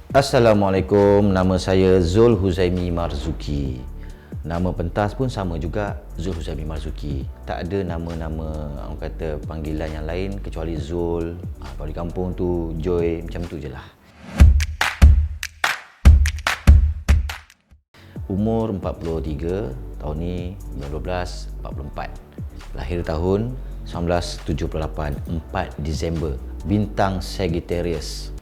Assalamualaikum, nama saya Zul Huzaimi Marzuki. Nama pentas pun sama juga, Zul Huzaimi Marzuki. Tak ada nama-nama orang kata panggilan yang lain kecuali Zul. Kalau di kampung tu Joy, macam tu je lah. Umur 43, tahun ni 1944. Lahir tahun 1978, 4 Disember, bintang Sagittarius.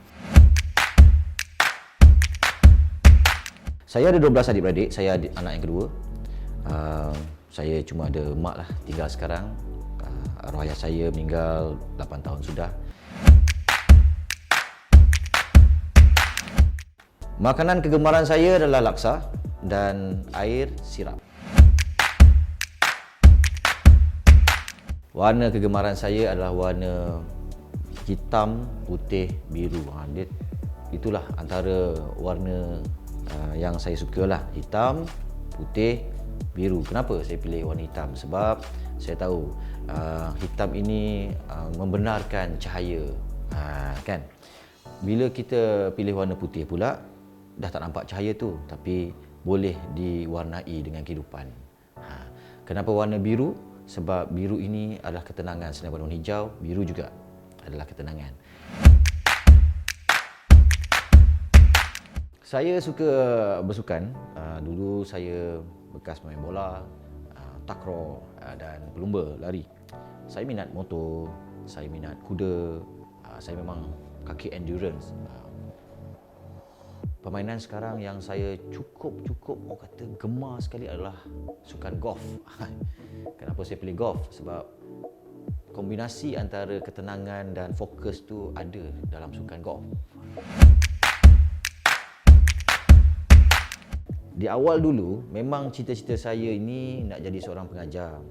Saya ada 12 adik-beradik, saya anak yang kedua. Saya cuma ada mak lah tinggal sekarang. Arwah ayah saya meninggal 8 tahun sudah. Makanan kegemaran saya adalah laksa dan air sirap. Warna kegemaran saya adalah warna hitam, putih, biru. Itulah antara warna yang saya suka lah. Hitam, putih, biru. Kenapa saya pilih warna hitam? Sebab saya tahu hitam ini membenarkan cahaya, kan? Bila kita pilih warna putih pula, dah tak nampak cahaya tu, tapi boleh diwarnai dengan kehidupan. Kenapa warna biru? Sebab biru ini adalah ketenangan. Selain warna hijau, biru juga adalah ketenangan. Saya suka bersukan. Dulu saya bekas pemain bola, takraw dan pelumba lari. Saya minat motor, saya minat kuda. Saya memang kaki endurance. Permainan sekarang yang saya cukup orang kata gemar sekali adalah sukan golf. Kenapa saya pilih golf? Sebab kombinasi antara ketenangan dan fokus tu ada dalam sukan golf. Di awal dulu, memang cita-cita saya ini nak jadi seorang pengajar.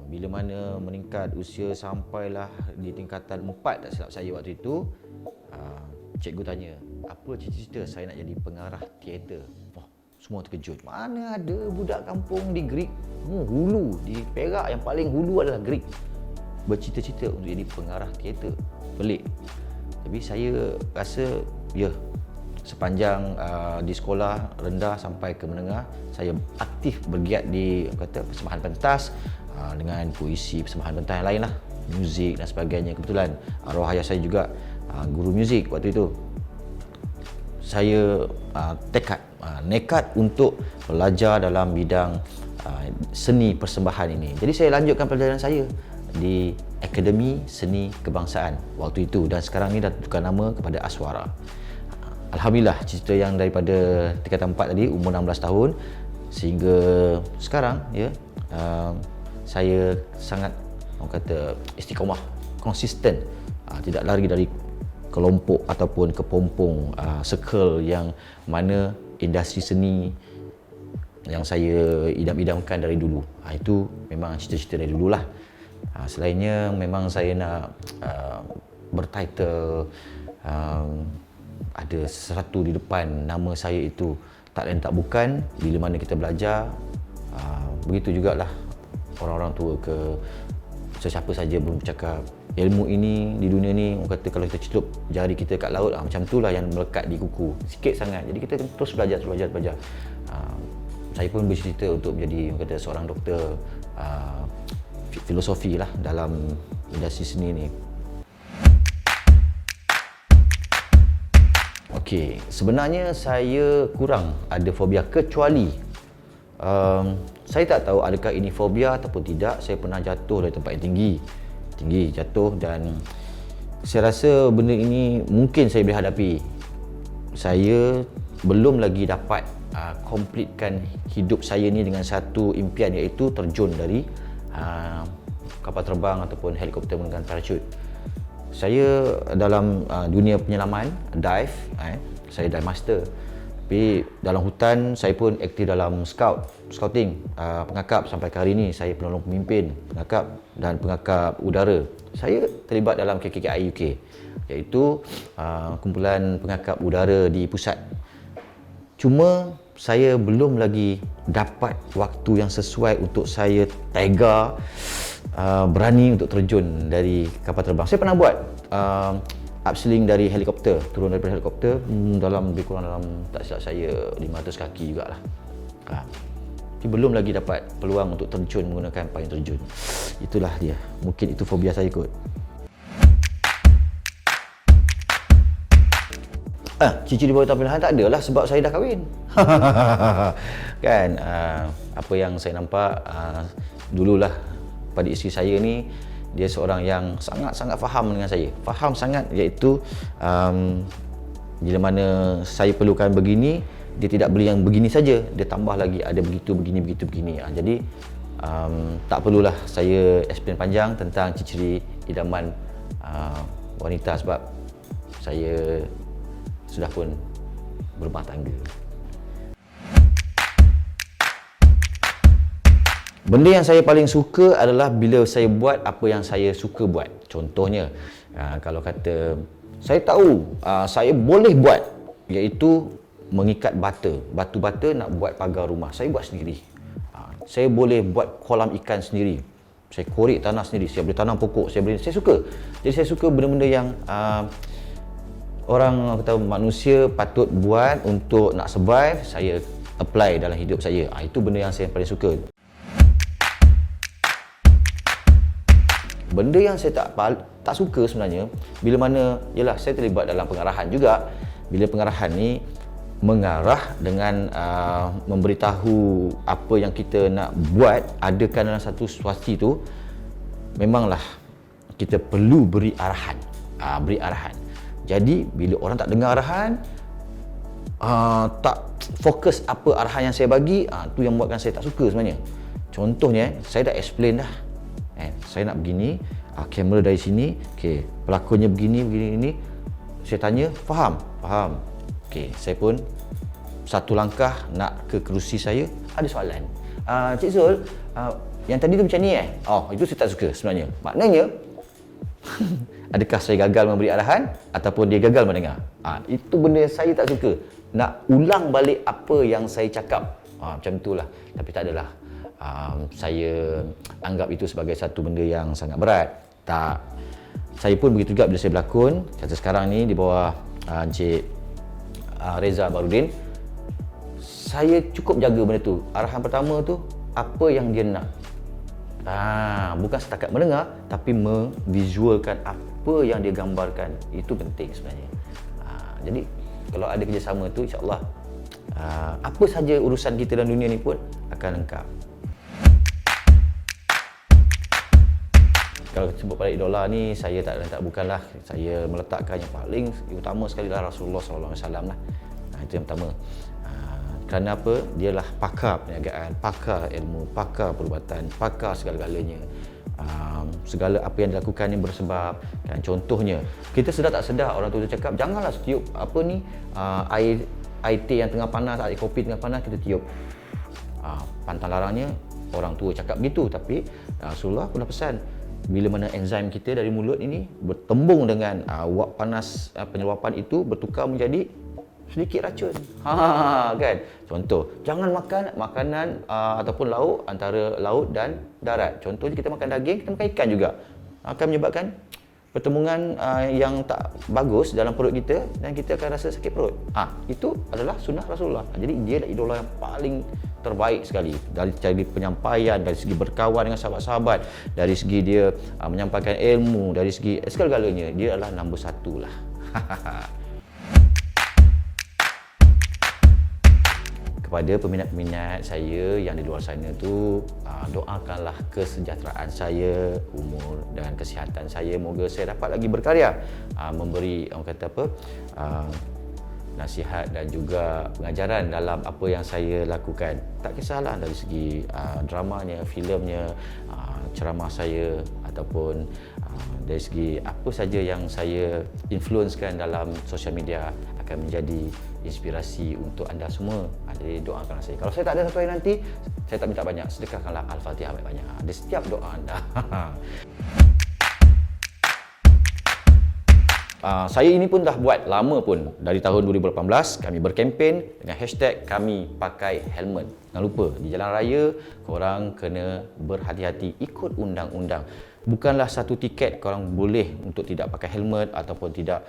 Bila mana meningkat usia sampailah di tingkatan 4 tak silap saya waktu itu, cikgu tanya, apa cita-cita saya nak jadi pengarah teater? Semua terkejut. Mana ada budak kampung di Greek, hulu, di Perak yang paling hulu adalah Greek, bercita-cita untuk jadi pengarah teater. Pelik. Tapi saya rasa, sepanjang di sekolah rendah sampai ke menengah, saya aktif bergiat di persembahan pentas, dengan puisi, persembahan pentas yang lain lah, muzik dan sebagainya. Kebetulan arwah ayah saya juga guru muzik waktu itu. Saya nekat untuk belajar dalam bidang seni persembahan ini. Jadi saya lanjutkan pelajaran saya di Akademi Seni Kebangsaan waktu itu, dan sekarang ni dah tukar nama kepada Aswara. Alhamdulillah, cita yang daripada tingkatan 4 tadi, umur 16 tahun sehingga sekarang, saya sangat istiqamah, konsisten, tidak lari dari kelompok ataupun kepompong circle yang mana industri seni yang saya idam-idamkan dari dulu. Itu memang cita-cita dari dululah. Selainnya memang saya nak bertitle, ada sesuatu di depan nama saya itu, tak lain tak bukan. Bila mana kita belajar, begitu jugalah orang-orang tua ke sesiapa saja pun bercakap, ilmu ini di dunia ni, orang kata kalau kita celup jari kita kat laut, macam itulah yang melekat di kuku, sikit sangat. Jadi kita terus belajar. Saya pun bercita untuk menjadi, orang kata, seorang doktor filosofi lah dalam industri seni ni. Okey, sebenarnya saya kurang ada fobia, kecuali saya tak tahu adakah ini fobia ataupun tidak. Saya pernah jatuh dari tempat yang tinggi jatuh, dan saya rasa benda ini mungkin saya boleh hadapi. Saya belum lagi dapat completekan hidup saya ni dengan satu impian, iaitu terjun dari kapal terbang ataupun helikopter menggunakan parachute. Saya dalam dunia penyelaman, dive, saya dive master. Tapi dalam hutan, saya pun aktif dalam scouting, pengakap. Sampai ke hari ini saya penolong pemimpin, pengakap dan pengakap udara. Saya terlibat dalam KKKI UK, iaitu kumpulan pengakap udara di pusat. Cuma saya belum lagi dapat waktu yang sesuai untuk saya tega berani untuk terjun dari kapal terbang. Saya pernah buat upsling dari helikopter, turun daripada helikopter dalam lebih kurang dalam tak silap saya 500 kaki jugalah. Tapi belum lagi dapat peluang untuk terjun menggunakan payung terjun. Itulah dia. Mungkin itu fobia saya kot. Cici di bawah tampil pilihan tak adalah sebab saya dah kahwin. Kan, apa yang saya nampak dululah pada isteri saya ni, dia seorang yang sangat-sangat faham dengan saya. Faham sangat, iaitu bila mana saya perlukan begini, dia tidak beli yang begini saja, dia tambah lagi ada begitu, begini, begitu, begini. Jadi tak perlulah saya explain panjang tentang ciri-ciri idaman wanita sebab saya sudah pun berumah tangga. Benda yang saya paling suka adalah bila saya buat apa yang saya suka buat. Contohnya, kalau kata saya tahu saya boleh buat, iaitu mengikat batu bata nak buat pagar rumah, saya buat sendiri. Saya boleh buat kolam ikan sendiri, saya korek tanah sendiri, saya boleh tanam pokok, saya suka. Jadi saya suka benda-benda yang orang kata manusia patut buat untuk nak survive, saya apply dalam hidup saya. Itu benda yang saya paling suka. Benda yang saya tak suka sebenarnya, bila mana, yalah, saya terlibat dalam pengarahan juga. Bila pengarahan ni mengarah dengan memberitahu apa yang kita nak buat, adakan dalam satu situasi tu, memanglah kita perlu beri arahan. Beri arahan. Jadi bila orang tak dengar arahan, tak fokus apa arahan yang saya bagi, tu yang buatkan saya tak suka sebenarnya. Contohnya, saya dah explain dah. Saya nak begini, kamera dari sini, okey, pelakonnya begini, begini. Saya tanya, faham? Faham. Okey, saya pun satu langkah nak ke kerusi saya, ada soalan. Cik Zul, yang tadi tu macam ni itu saya tak suka sebenarnya. Maknanya adakah saya gagal memberi arahan ataupun dia gagal mendengar? Itu benda yang saya tak suka. Nak ulang balik apa yang saya cakap. Macam itulah. Tapi tak adalah. Saya anggap itu sebagai satu benda yang sangat berat. Tak. Saya pun begitu juga bila saya berlakon. Kata sekarang ni di bawah Encik Reza Barudin, saya cukup jaga benda tu. Arahan pertama tu, apa yang dia nak. Bukan setakat mendengar, tapi memvisualkan apa yang dia gambarkan. Itu penting sebenarnya. Jadi kalau ada kerjasama tu, insya-Allah apa saja urusan kita dalam dunia ni pun akan lengkap. Kalau sebut pada idola ni, saya bukanlah, saya meletakkan yang paling utama sekali lah Rasulullah SAW lah. Itu yang pertama. Kerana apa? Dialah pakar perniagaan, pakar ilmu, pakar perubatan, pakar segala-galanya. Segala apa yang dilakukan ni bersebab. Kan, contohnya, kita sedar tak sedar orang tu cakap, janganlah tiup air teh yang tengah panas, air kopi tengah panas, kita tiup. Pantang larangnya orang tua cakap begitu, tapi Rasulullah pun dah pesan, bila mana enzim kita dari mulut ini bertembung dengan wap panas, penyeluapan itu bertukar menjadi sedikit racun. Kan? Contoh, jangan makan makanan ataupun lauk antara laut dan darat. Contohnya kita makan daging, kita makan ikan juga. Akan menyebabkan pertemuan yang tak bagus dalam perut kita dan kita akan rasa sakit perut. Itu adalah sunnah Rasulullah. Jadi dia adalah idola yang paling terbaik sekali dari penyampaian, dari segi berkawan dengan sahabat-sahabat, dari segi dia menyampaikan ilmu, dari segi segala-galanya, dia adalah nombor satu lah. Kepada peminat-peminat saya yang di luar sana tu, doakanlah kesejahteraan saya, umur dan kesihatan saya. Moga saya dapat lagi berkarya, memberi orang kata apa, nasihat dan juga pengajaran dalam apa yang saya lakukan. Tak kisahlah dari segi dramanya, filmnya, ceramah saya ataupun dari segi apa saja yang saya influencekan dalam sosial media akan menjadi inspirasi untuk anda semua. Jadi doakanlah saya. Kalau saya tak ada sampai nanti, saya tak minta banyak, sedekahkanlah Al-Fatihah banyak-banyak di setiap doa anda. Saya ini pun dah buat lama pun. Dari tahun 2018 kami berkempen dengan hashtag kami pakai helmet. Jangan lupa di jalan raya korang kena berhati-hati, ikut undang-undang. Bukanlah satu tiket korang boleh untuk tidak pakai helmet ataupun tidak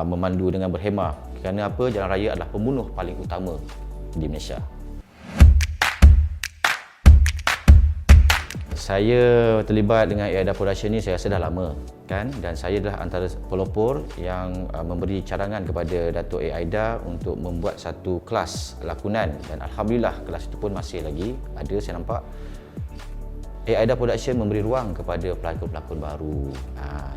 memandu dengan berhemah. Kerana apa? Jalan raya adalah pembunuh paling utama di Malaysia. Saya terlibat dengan AIDA Production ni saya rasa dah lama kan, dan saya adalah antara pelopor yang memberi cadangan kepada Datuk AIDA untuk membuat satu kelas lakonan, dan alhamdulillah kelas itu pun masih lagi ada. Saya nampak AIDA Production memberi ruang kepada pelakon-pelakon baru.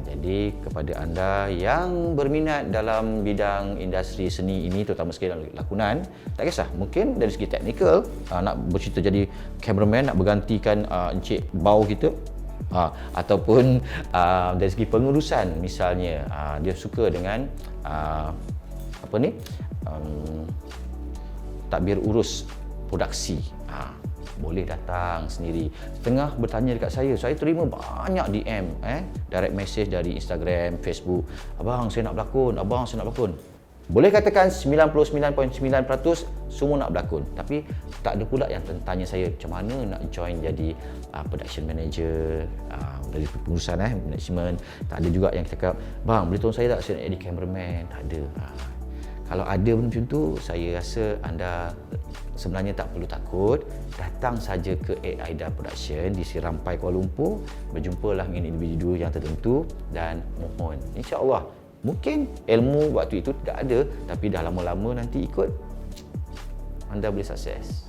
Jadi kepada anda yang berminat dalam bidang industri seni ini, terutama sekali dalam lakonan, tak kisah, mungkin dari segi teknikal nak bercerita jadi cameraman, nak bergantikan Encik Bau kita, ataupun dari segi pengurusan misalnya, dia suka dengan takbir urus produksi, boleh datang sendiri. Tengah bertanya dekat saya terima banyak DM, direct message dari Instagram, Facebook, abang saya nak berlakon, abang saya nak berlakon. Boleh katakan 99.9% semua nak berlakon, tapi tak ada pula yang tanya saya macam mana nak join jadi production manager, dari pengurusan management. Tak ada juga yang cakap, bang boleh tolong saya tak, saya nak jadi cameraman. Tak ada. Kalau ada pun macam tu, saya rasa anda sebenarnya tak perlu takut. Datang saja ke AIDA Production di Serampai, Kuala Lumpur. Berjumpalah dengan individu yang tertentu dan mohon, insya-Allah, mungkin ilmu waktu itu tidak ada, tapi dah lama-lama nanti ikut, anda boleh sukses.